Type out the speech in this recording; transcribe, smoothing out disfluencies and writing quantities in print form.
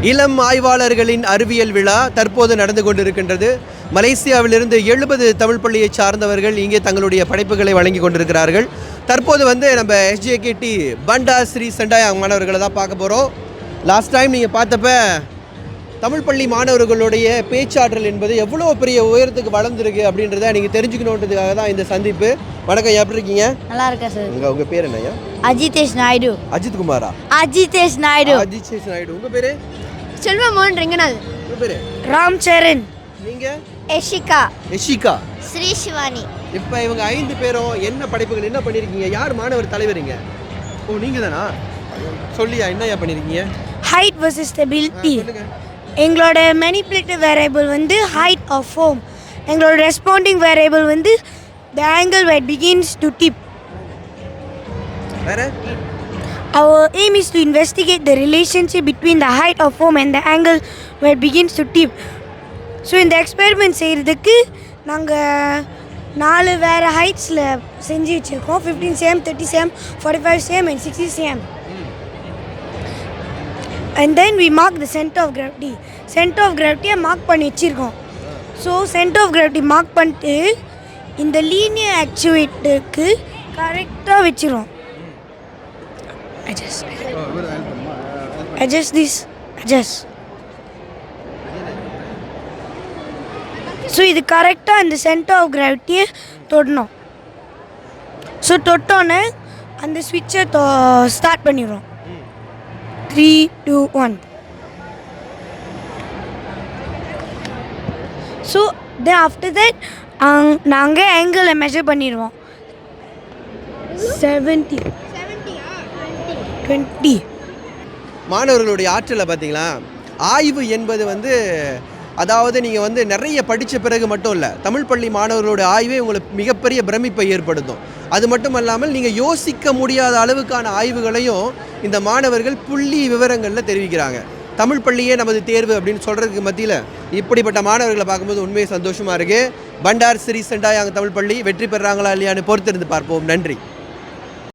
இளம் ஆய்வாளர்களின் அறிவியல் விழா தற்போது நடந்து கொண்டிருக்கின்றது. மலேசியாவிலிருந்து 70 தமிழ் பள்ளியை சார்ந்தவர்கள் இங்கே தங்களுடைய படைப்புகளை வழங்கி கொண்டிருக்கிறார்கள். தற்போது நம்ம எஸ்ஜேகேடி பண்டார் ஸ்ரீ செண்டாயாங் மாணவர்களை தான் பார்க்க போகிறோம். லாஸ்ட் டைம் நீங்கள் பார்த்தப்ப தமிழ் பள்ளி மாணவர்களுடைய பேச்சாற்றல் என்பது எவ்வளோ பெரிய உயரத்துக்கு வளர்ந்துருக்கு அப்படின்றத நீங்கள் தெரிஞ்சுக்கணுன்றதுக்காக தான் இந்த சந்திப்பு. வணக்கம், எப்படி இருக்கீங்க? நல்லா இருக்கேன் சார். உங்கள் பேர் என்னையா? அஜிதேஷ் நாயுடு. அஜித் குமாரா? அஜிதேஷ் நாயுடு. அஜிதேஷ் நாயுடு. உங்கள் பேர்? செல்வமோகன் ரெங்கநாத். உங்கள் பேர்? ராம் சரண். நீங்கள்? எஷிகா. எஷிகா. ஸ்ரீ சிவானி. இப்போ இவங்க 5 பேரும் என்ன படைப்புகள் என்ன பண்ணியிருக்கீங்க? யார் மாணவர் தலைவருங்க? ஓ, நீங்கள் தானா? சொல்லியா, என்னையா பண்ணியிருக்கீங்க? Height versus stability. எங்களோட மேனிபுலேட்டிவ் வேரியபிள் வந்து ஹைட் ஆஃப் ஃபோம். எங்களோட ரெஸ்பாண்டிங் வேரியபிள் வந்து the angle where it begins to tip. வேற? Our aim is to investigate the relationship between the height of foam and the angle where it begins to tip. So இந்த experiment செய்கிறதுக்கு நாங்கள் 4 வேறு ஹைட்ஸில் செஞ்சு வச்சுருக்கோம். 15 cm, 30 cm, 45 cm and 60 cm. And then we mark the center of gravity. Center of gravity mark பண்ணி வச்சுருக்கோம். So centre of gravity mark பண்ணிட்டு இந்த லீனியர் ஆக்சுவேட்டருக்கு கரெக்டாக வச்சிரும். adjust this. ஸோ இது கரெக்டாக இந்த சென்டர் ஆஃப் கிராவிட்டியை தொடணும். ஸோ தொட்டோன்னே அந்த ஸ்விட்சை ஸ்டார்ட் பண்ணிடுறோம். 3, 2, 1. ஸோ தென் ஆஃப்டர் தட் நாங்கள் ஆங்கிளை மெஷர் பண்ணிடுவோம். 70, 20. மாணவர்களுடைய ஆற்றலை பார்த்தீங்களா? ஆய்வு என்பது அதாவது நீங்கள் நிறைய படித்த பிறகு மட்டும் இல்லை, தமிழ் பள்ளி மாணவர்களோட ஆய்வே உங்களுக்கு மிகப்பெரிய பிரமிப்பை ஏற்படுத்தும். அது மட்டும் இல்லாமல் நீங்கள் யோசிக்க முடியாத அளவுக்கான ஆய்வுகளையும் இந்த மாணவர்கள் புள்ளி விவரங்களில் தெரிவிக்கிறாங்க. தமிழ் பள்ளியே நமது தேர்வு அப்படின்னு சொல்கிறதுக்கு மத்தியில் இப்படிப்பட்ட மாணவர்களை பார்க்கும்போது உண்மையை சந்தோஷமாக இருக்குது. பண்டார் ஸ்ரீ செண்டாயாங் தமிழ் பள்ளி வெற்றி பெறாங்களா இல்லையான்னு பொறுத்திருந்து பார்ப்போம். நன்றி.